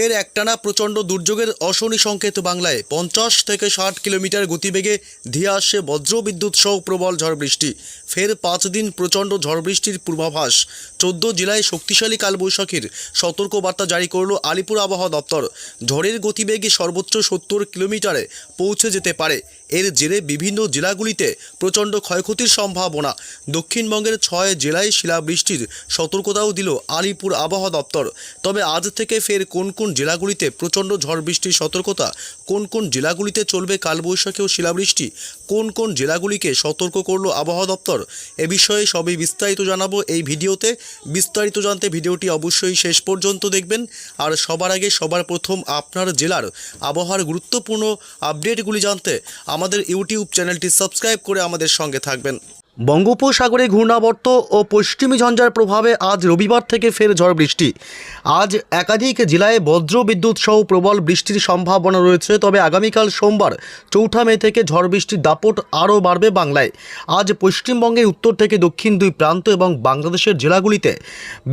ফের একটানা প্রচণ্ড দুর্যোগের অশনি সংকেত বাংলায় 50 থেকে 60 কিলোমিটার গতিবেগে ধেয়ে আসছে বজ্রবিদ্যুৎ সহ প্রবল ঝড় বৃষ্টি। ফের 5 দিন প্রচণ্ড ঝড় বৃষ্টির পূর্বাভাস। 14 জেলায় শক্তিশালী কালবৈশাখীর সতর্কবার্তা জারি করল আলিপুর আবহাওয়া দপ্তর। ঝড়ের গতিবেগ সর্বোচ্চ 70 কিলোমিটারে পৌঁছে যেতে পারে। এর জেরে বিভিন্ন জেলাগুলিতে প্রচণ্ড ক্ষয়ক্ষতির সম্ভাবনা। দক্ষিণবঙ্গের 6 জেলায় শিলাবৃষ্টির সতর্কতাও দিল আলিপুর আবহাওয়া দপ্তর। তবে আজ থেকে ফের কোন কোন জেলাগুলিতে প্রচণ্ড ঝড় বৃষ্টির সতর্কতা, কোন কোন জেলাগুলিতে চলবে কালবৈশাখী ও শিলাবৃষ্টি, কোন কোন জেলাগুলিকে সতর্ক করল আবহাওয়া দপ্তর, এ বিষয়ে সবই বিস্তারিত জানাবো এই ভিডিওতে। বিস্তারিত জানতে ভিডিওটি অবশ্যই শেষ পর্যন্ত দেখবেন। আর সবার আগে সবার প্রথম আপনার জেলার আবহাওয়ার গুরুত্বপূর্ণ আপডেটগুলি জানতে আমাদের ইউটিউব চ্যানেলটি সাবস্ক্রাইব করে আমাদের সঙ্গে থাকবেন। বঙ্গোপসাগরে ঘূর্ণাবর্ত ও পশ্চিমী ঝঞ্ঝার প্রভাবে আজ রবিবার থেকে ফের ঝড় বৃষ্টি। আজ একাধিক জেলায় বজ্রবিদ্যুৎ সহ প্রবল বৃষ্টির সম্ভাবনা রয়েছে। তবে আগামীকাল সোমবার 4 মে থেকে ঝড় বৃষ্টির দাপট আরও বাড়বে বাংলায়। আজ পশ্চিমবঙ্গের উত্তর থেকে দক্ষিণ দুই প্রান্ত এবং বাংলাদেশের জেলাগুলিতে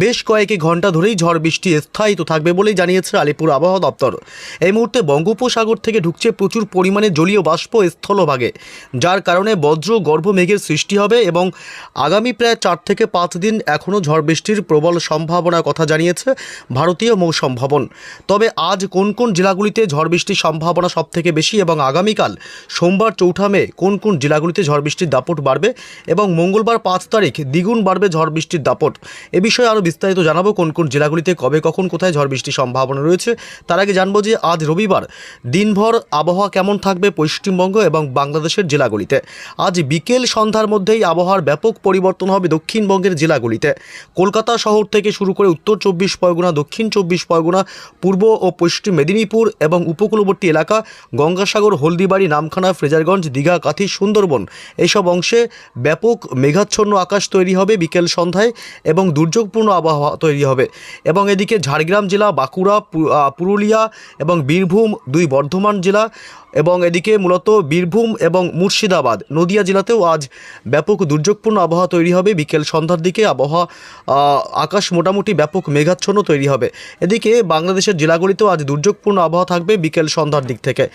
বেশ কয়েক ঘন্টা ধরেই ঝড় বৃষ্টি স্থায়িত থাকবে বলেই জানিয়েছে আলিপুর আবহাওয়া দপ্তর। এই মুহূর্তে বঙ্গোপসাগর থেকে ঢুকছে প্রচুর পরিমাণে জলীয় বাষ্প স্থলভাগে, যার কারণে বজ্র গর্ভ মেঘের সৃষ্টি হবে এবং আগামী প্রায় 4 থেকে 5 দিন এখনও ঝড় বৃষ্টির প্রবল সম্ভাবনার কথা জানিয়েছে ভারতীয় মৌসুম ভবন। তবে আজ কোন কোন জেলাগুলিতে ঝড় বৃষ্টির সম্ভাবনা সবথেকে বেশি এবং আগামীকাল সোমবার 4 মে কোন কোন জেলাগুলিতে ঝড় বৃষ্টির দাপট বাড়বে এবং মঙ্গলবার 5 তারিখ দ্বিগুণ বাড়বে ঝড় বৃষ্টির দাপট, এ বিষয়ে আরও বিস্তারিত জানাবো কোন কোন জেলাগুলিতে কবে কখন কোথায় ঝড় বৃষ্টির সম্ভাবনা রয়েছে। তার আগে জানবো যে আজ রবিবার দিনভর আবহাওয়া কেমন থাকবে পশ্চিমবঙ্গ এবং বাংলাদেশের জেলাগুলিতে। আজ বিকেল সন্ধ্যার মধ্যেই আবহাওয়ার ব্যাপক পরিবর্তন হবে দক্ষিণবঙ্গের জেলাগুলিতে। কলকাতা শহর থেকে শুরু করে উত্তর 24 পরগনা, দক্ষিণ 24 পরগনা, পূর্ব ও পশ্চিম মেদিনীপুর এবং উপকূলবর্তী এলাকা, গঙ্গাসাগর, হলদিবাড়ি, নামখানা, ফ্রেজারগঞ্জ, দীঘা, কাথি, সুন্দরবন এইসব অংশে ব্যাপক মেঘাচ্ছন্ন আকাশ তৈরি হবে বিকেল সন্ধ্যায় এবং দুর্যোগপূর্ণ আবহাওয়া তৈরি হবে। এবং এদিকে ঝাড়গ্রাম জেলা, বাঁকুড়া, পুরুলিয়া এবং বীরভূম, দুই বর্ধমান জেলা এবং এদিকে মূলত বীরভূম এবং মুর্শিদাবাদ, নদিয়া জেলাতেও আজ ব্যাপক দুর্যোগপূর্ণ আবহাওয়া তৈরি হবে। বিকেল সন্ধ্যার দিকে আবহাওয়া আকাশ মোটামুটি ব্যাপক মেঘাচ্ছন্ন তৈরি হবে। এদিকে বাংলাদেশের জেলাগুলিতেও আজ দুর্যোগপূর্ণ আবহাওয়া থাকবে বিকেল সন্ধ্যার দিক থেকে।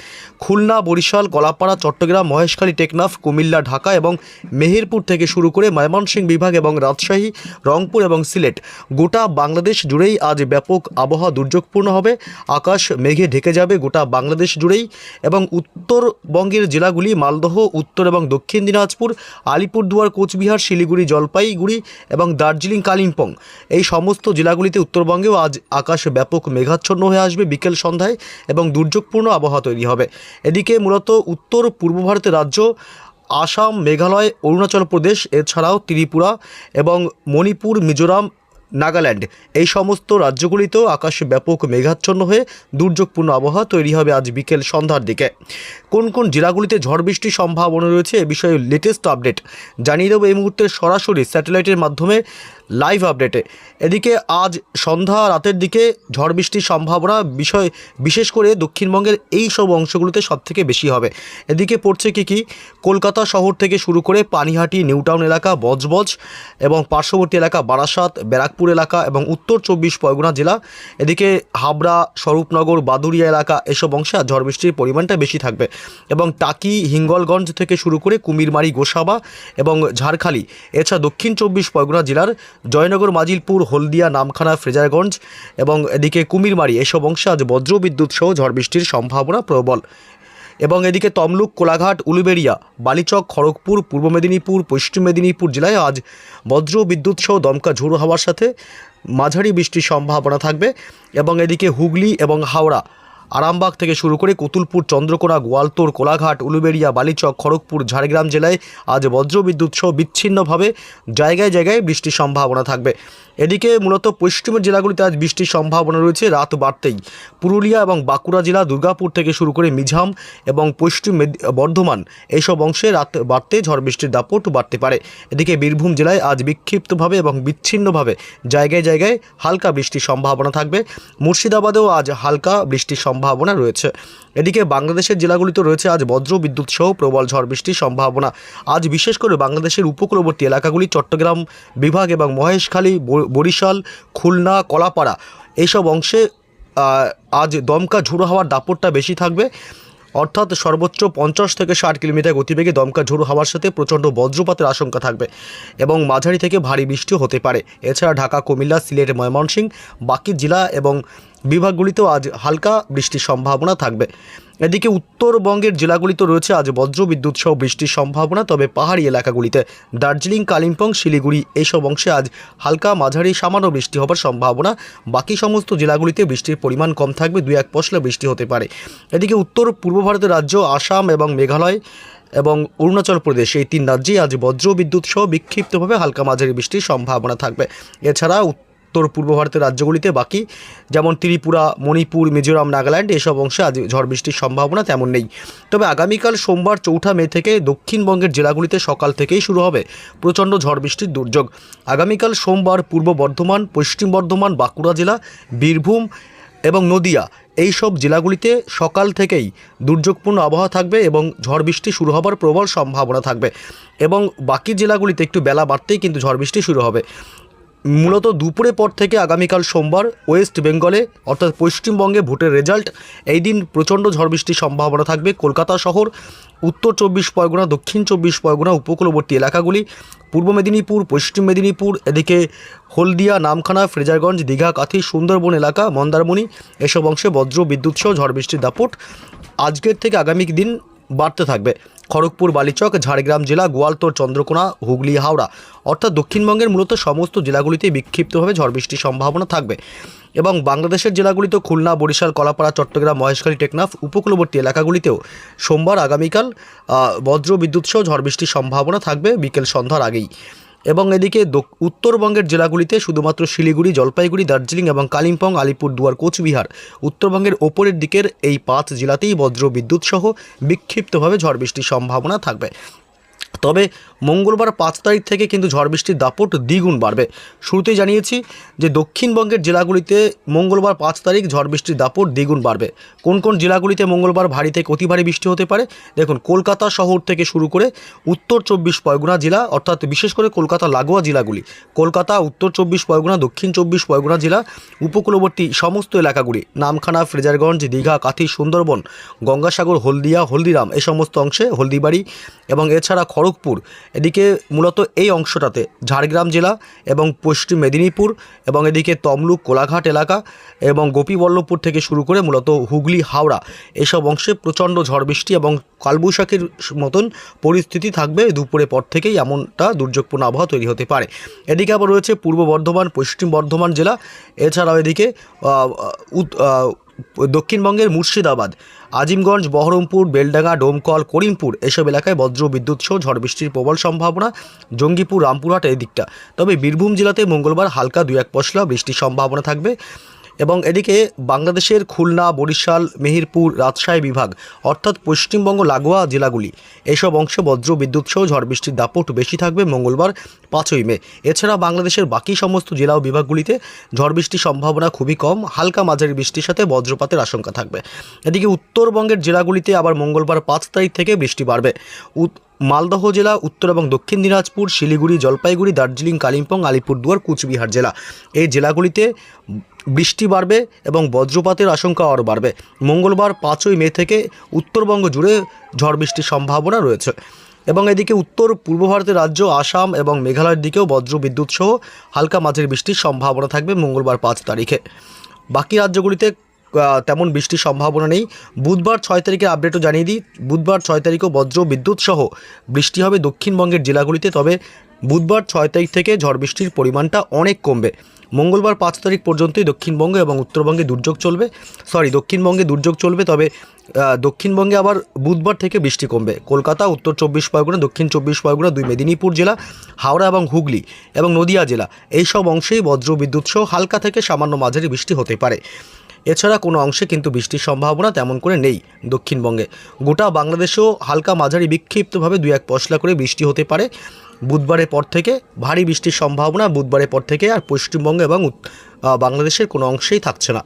খুলনা, বরিশাল, কলাপাড়া, চট্টগ্রাম, মহেশখালী, টেকনাফ, কুমিল্লা, ঢাকা এবং মেহেরপুর থেকে শুরু করে ময়মনসিংহ বিভাগ এবং রাজশাহী, রংপুর এবং সিলেট, গোটা বাংলাদেশ জুড়েই আজ ব্যাপক আবহাওয়া দুর্যোগপূর্ণ হবে। আকাশ মেঘে ঢেকে যাবে গোটা বাংলাদেশ জুড়েই এবং উত্তরবঙ্গের জেলাগুলি মালদহ, উত্তর এবং দক্ষিণ দিনাজপুর, আলিপুরদুয়ার, কোচবিহার, শিলিগুড়ি, জলপাইগুড়ি এবং দার্জিলিং, কালিম্পং এই সমস্ত জেলাগুলিতে উত্তরবঙ্গেও আজ আকাশ ব্যাপক মেঘাচ্ছন্ন হয়ে আসবে বিকেল সন্ধ্যায় এবং দুর্যোগপূর্ণ আবহাওয়া তৈরি হবে। এদিকে মূলত উত্তর পূর্ব ভারতের রাজ্য আসাম, মেঘালয়, অরুণাচল প্রদেশ এছাড়াও ত্রিপুরা এবং মণিপুর, মিজোরাম, নাগাল্যান্ড এই সমস্ত রাজ্যগুলিতেও আকাশ ব্যাপক মেঘাচ্ছন্ন হয়ে দুর্যোগপূর্ণ আবহাওয়া তৈরি হবে আজ বিকেল সন্ধ্যার দিকে। কোন কোন জেলাগুলিতে ঝড় বৃষ্টির সম্ভাবনা রয়েছে এ বিষয়ে লেটেস্ট আপডেট জানিয়ে দেবো এই মুহূর্তে সরাসরি স্যাটেলাইটের মাধ্যমে লাইভ আপডেটে। এদিকে আজ সন্ধ্যা রাতের দিকে ঝড় বৃষ্টির সম্ভাবনা বিশেষ করে দক্ষিণবঙ্গের এই সব অংশগুলোতে সবথেকে বেশি হবে। এদিকে পড়ছে কি কলকাতা শহর থেকে শুরু করে পানিহাটি, নিউটাউন এলাকা, বজবজ এবং পার্শ্ববর্তী এলাকা বারাসাত, ব্যারাকপুর এলাকা এবং উত্তর 24 পরগনা জেলা, এদিকে হাবড়া, স্বরূপনগর, বাদুরিয়া এলাকা এসব অংশে ঝড় বৃষ্টির পরিমাণটা বেশি থাকবে। এবং টাকি, হিঙ্গলগঞ্জ থেকে শুরু করে কুমিরমারি, গোসাবা এবং ঝাড়খালি এছাড়া দক্ষিণ 24 পরগনা জেলার জয়নগর, মাজিলপুর, হলদিয়া, নামখানা, ফ্রেজারগঞ্জ এবং এদিকে কুমিরমারি এসব অংশে আজ বজ্রবিদ্যুৎ সহ ঝড় বৃষ্টির সম্ভাবনা প্রবল। এবং এদিকে তমলুক, কোলাঘাট, উলুবেড়িয়া, বালিচক, খড়গপুর, পূর্ব মেদিনীপুর, পশ্চিম মেদিনীপুর জেলায় আজ বজ্রবিদ্যুৎ সহ দমকা ঝোড়ো হাওয়ার সাথে মাঝারি বৃষ্টির সম্ভাবনা থাকবে। এবং এদিকে হুগলি এবং হাওড়া, আরামবাগ থেকে শুরু করে কুতুলপুর, চন্দ্রকোনা, গোয়ালতোড়, কোলাঘাট, উলুবেড়িয়া, বালিচক, খড়গপুর, ঝাড়গ্রাম জেলায় আজ বজ্রবিদ্যুৎ সহ বিচ্ছিন্নভাবে জায়গায় জায়গায় বৃষ্টির সম্ভাবনা থাকবে। এদিকে মূলত পশ্চিমের জেলাগুলিতে আজ বৃষ্টির সম্ভাবনা রয়েছে রাত বাড়তেই। পুরুলিয়া এবং বাঁকুড়া জেলা, দুর্গাপুর থেকে শুরু করে মিঝাম এবং পশ্চিম বর্ধমান এইসব অংশে রাত বাড়তে ঝড় বৃষ্টির দাপট বাড়তে পারে। এদিকে বীরভূম জেলায় আজ বিক্ষিপ্তভাবে এবং বিচ্ছিন্নভাবে জায়গায় জায়গায় হালকা বৃষ্টির সম্ভাবনা থাকবে। মুর্শিদাবাদেও আজ হালকা বৃষ্টির সম্ভাবনা রয়েছে। এদিকে বাংলাদেশের জেলাগুলিতে রয়েছে আজ বজ্রবিদ্যুৎ সহ প্রবল ঝড় বৃষ্টির সম্ভাবনা। আজ বিশেষ করে বাংলাদেশের উপকূলবর্তী এলাকাগুলি, চট্টগ্রাম বিভাগ এবং মহেশখালী, বরিশাল, খুলনা, কলাপাড়া এইসব অংশে আজ দমকা ঝোড়ো হাওয়ার দাপটটা বেশি থাকবে, অর্থাৎ সর্বোচ্চ 50 থেকে 60 কিলোমিটার গতিবেগে দমকা ঝোড়ো হাওয়ার সাথে প্রচণ্ড বজ্রপাতের আশঙ্কা থাকবে এবং মাঝারি থেকে ভারী বৃষ্টিও হতে পারে। এছাড়া ঢাকা, কুমিল্লা, সিলেট, ময়মনসিংহ বাকি জেলা এবং বিভাগগুলিতেও আজ হালকা বৃষ্টির সম্ভাবনা থাকবে। এদিকে উত্তরবঙ্গের জেলাগুলিতে রয়েছে আজ বজ্রবিদ্যুৎ সহ বৃষ্টির সম্ভাবনা, তবে পাহাড়ি এলাকাগুলিতে দার্জিলিং, কালিম্পং, শিলিগুড়ি এইসব অংশে আজ হালকা মাঝারি সামান্য বৃষ্টি হবার সম্ভাবনা। বাকি সমস্ত জেলাগুলিতে বৃষ্টির পরিমাণ কম থাকবে, 2-1 পশলা বৃষ্টি হতে পারে। এদিকে উত্তর পূর্ব ভারতের রাজ্য আসাম এবং মেঘালয় এবং অরুণাচল প্রদেশ এই 3 রাজ্যেই আজ বজ্রবিদ্যুৎ সহ বিক্ষিপ্তভাবে হালকা মাঝারি বৃষ্টির সম্ভাবনা থাকবে। এছাড়া উত্তর পূর্ব ভারতের রাজ্যগুলিতে বাকি যেমন ত্রিপুরা, মণিপুর, মিজোরাম, নাগাল্যান্ড এসব অংশে আজ ঝড় বৃষ্টির সম্ভাবনা তেমন নেই। তবে আগামীকাল সোমবার 4 মে থেকে দক্ষিণবঙ্গের জেলাগুলিতে সকাল থেকেই শুরু হবে প্রচণ্ড ঝড় বৃষ্টির দুর্যোগ। আগামীকাল সোমবার পূর্ব বর্ধমান, পশ্চিম বর্ধমান, বাঁকুড়া জেলা, বীরভূম এবং নদিয়া এই সব জেলাগুলিতে সকাল থেকেই দুর্যোগপূর্ণ আবহাওয়া থাকবে এবং ঝড় বৃষ্টি শুরু হবার প্রবল সম্ভাবনা থাকবে এবং বাকি জেলাগুলিতে একটু বেলা বাড়তেই কিন্তু ঝড় বৃষ্টি শুরু হবে। মূলত দুপুরের পর থেকে আগামীকাল সোমবার ওয়েস্ট বেঙ্গলে অর্থাৎ পশ্চিমবঙ্গে ভোটের রেজাল্ট, এই দিন প্রচণ্ড ঝড় বৃষ্টির সম্ভাবনা থাকবে। কলকাতা শহর, উত্তর 24 পরগনা, দক্ষিণ 24 পরগনা, উপকূলবর্তী এলাকাগুলি, পূর্ব মেদিনীপুর, পশ্চিম মেদিনীপুর, এদিকে হলদিয়া, নামখানা, ফ্রেজারগঞ্জ, দীঘা, কাথি, সুন্দরবন এলাকা, মন্দারমণি এসব অংশে বজ্র বিদ্যুৎ সহ ঝড় বৃষ্টির দাপট আজকের থেকে আগামী দিন বাড়তে থাকবে। খড়গপুর, বালিচক, ঝাড়গ্রাম জেলা, গোয়ালতোড়, চন্দ্রকোনা, হুগলি, হাওড়া অর্থাৎ দক্ষিণবঙ্গের মূলত সমস্ত জেলাগুলিতে বিক্ষিপ্তভাবে ঝড় বৃষ্টির সম্ভাবনা থাকবে এবং বাংলাদেশের জেলাগুলিতে খুলনা, বরিশাল, কলাপাড়া, চট্টগ্রাম, মহেশখালী, টেকনাফ উপকূলবর্তী এলাকাগুলিতেও সোমবার আগামীকাল বজ্র বিদ্যুৎ সহ ঝড় বৃষ্টির সম্ভাবনা থাকবে বিকেল সন্ধ্যার আগেই। এবং এদিকে উত্তরবঙ্গের জেলাগুলিতে শুধুমাত্র শিলিগুড়ি, জলপাইগুড়ি, দার্জিলিং এবং কালিম্পং, আলিপুরদুয়ার, কোচবিহার উত্তরবঙ্গের ওপরের দিকের এই 5 জেলাতেই বজ্র বিদ্যুৎ সহ বিক্ষিপ্তভাবে ঝড় বৃষ্টির সম্ভাবনা থাকবে। তবে মঙ্গলবার 5 তারিখ থেকে কিন্তু ঝড় বৃষ্টির দাপট দ্বিগুণ বাড়বে। শুরুতেই জানিয়েছি যে দক্ষিণবঙ্গের জেলাগুলিতে মঙ্গলবার 5 তারিখ ঝড় বৃষ্টির দাপট দ্বিগুণ বাড়বে। কোন কোন জেলাগুলিতে মঙ্গলবার ভারী থেকে অতি ভারী বৃষ্টি হতে পারে? দেখুন, কলকাতা শহর থেকে শুরু করে উত্তর 24 পরগনা জেলা অর্থাৎ বিশেষ করে কলকাতা লাগোয়া জেলাগুলি, কলকাতা, উত্তর 24 পরগনা, দক্ষিণ 24 পরগনা জেলা, উপকূলবর্তী সমস্ত এলাকাগুলি, নামখানা, ফ্রেজারগঞ্জ, দীঘা, কাথি, সুন্দরবন, গঙ্গাসাগর, হলদিয়া, হলদিরাম এই সমস্ত অংশে, হলদিবাড়ি এবং এছাড়া খড়গপুর, এদিকে মূলত এই অংশটাতে ঝাড়গ্রাম জেলা এবং পশ্চিম মেদিনীপুর এবং এদিকে তমলুক, কোলাঘাট এলাকা এবং গোপীবল্লভপুর থেকে শুরু করে মূলত হুগলি, হাওড়া এসব অংশে প্রচণ্ড ঝড় বৃষ্টি এবং কালবৈশাখীর মতন পরিস্থিতি থাকবে। দুপুরের পর থেকেই এমনটা দুর্যোগপূর্ণ আবহাওয়া তৈরি হতে পারে। এদিকে আবার রয়েছে পূর্ব বর্ধমান, পশ্চিম বর্ধমান জেলা, এছাড়াও এদিকে দক্ষিণবঙ্গের মুর্শিদাবাদ, আজিমগঞ্জ, বহরমপুর, বেলডাঙ্গা, ডোমকল, করিমপুর এসব এলাকায় বজ্র বিদ্যুৎ সহ ঝড় বৃষ্টির প্রবল সম্ভাবনা। জঙ্গিপুর, রামপুরহাট এই দিকটা। তবে বীরভূম জেলাতে মঙ্গলবার হালকা 2-1 পশলা বৃষ্টির সম্ভাবনা থাকবে এবং এদিকে বাংলাদেশের খুলনা, বরিশাল, মেহেরপুর, রাজশাহী বিভাগ অর্থাৎ পশ্চিমবঙ্গ লাগোয়া জেলাগুলি এসব অংশে বজ্র বিদ্যুৎ সহ ঝড় বৃষ্টির দাপট বেশি থাকবে মঙ্গলবার 5 মে। এছাড়া বাংলাদেশের বাকি সমস্ত জেলা ও বিভাগগুলিতে ঝড় বৃষ্টির সম্ভাবনা খুবই কম, হালকা মাঝারি বৃষ্টির সাথে বজ্রপাতের আশঙ্কা থাকবে। এদিকে উত্তরবঙ্গের জেলাগুলিতে আবার মঙ্গলবার 5 তারিখ থেকে বৃষ্টি বাড়বে। মালদহ জেলা, উত্তর এবং দক্ষিণ দিনাজপুর, শিলিগুড়ি, জলপাইগুড়ি, দার্জিলিং, কালিম্পং, আলিপুরদুয়ার, কুচবিহার জেলা এই জেলাগুলিতে বৃষ্টি বাড়বে এবং বজ্রপাতের আশঙ্কা আরও বাড়বে। মঙ্গলবার 5 মে থেকে উত্তরবঙ্গ জুড়ে ঝড় বৃষ্টির সম্ভাবনা রয়েছে এবং এদিকে উত্তর পূর্ব ভারতের রাজ্য আসাম এবং মেঘালয়ের দিকেও বজ্র বিদ্যুৎ সহ হালকা মাঝারি বৃষ্টির সম্ভাবনা থাকবে মঙ্গলবার 5 তারিখে। বাকি রাজ্যগুলিতে তেমন বৃষ্টির সম্ভাবনা নেই। বুধবার 6 তারিখের আপডেটও জানিয়ে দিই, বুধবার 6 তারিখও বজ্র বিদ্যুৎ সহ বৃষ্টি হবে দক্ষিণবঙ্গের জেলাগুলিতে। তবে বুধবার 6 তারিখ থেকে ঝড় বৃষ্টির পরিমাণটা অনেক কমবে। মঙ্গলবার 5 তারিখ পর্যন্তই দক্ষিণবঙ্গে এবং উত্তরবঙ্গে দুর্যোগ চলবে, দক্ষিণবঙ্গে দুর্যোগ চলবে। তবে দক্ষিণবঙ্গে আবার বুধবার থেকে বৃষ্টি কমবে। কলকাতা, উত্তর 24 পরগনা, দক্ষিণ 24 পরগনা, 2 মেদিনীপুর জেলা, হাওড়া এবং হুগলি এবং নদিয়া জেলা এই সব অংশেই বজ্র বিদ্যুৎ সহ হালকা থেকে সামান্য মাঝারি বৃষ্টি হতে পারে। এছাড়া কোনো অংশে কিন্তু বৃষ্টির সম্ভাবনা তেমন করে নেই দক্ষিণবঙ্গে। গোটা বাংলাদেশেও হালকা মাঝারি বিক্ষিপ্তভাবে 2-1 পশলা করে বৃষ্টি হতে পারে বুধবারের পর থেকে। ভারী বৃষ্টির সম্ভাবনা বুধবারের পর থেকে আর পশ্চিমবঙ্গ এবং বাংলাদেশের কোনো অংশেই থাকছে না।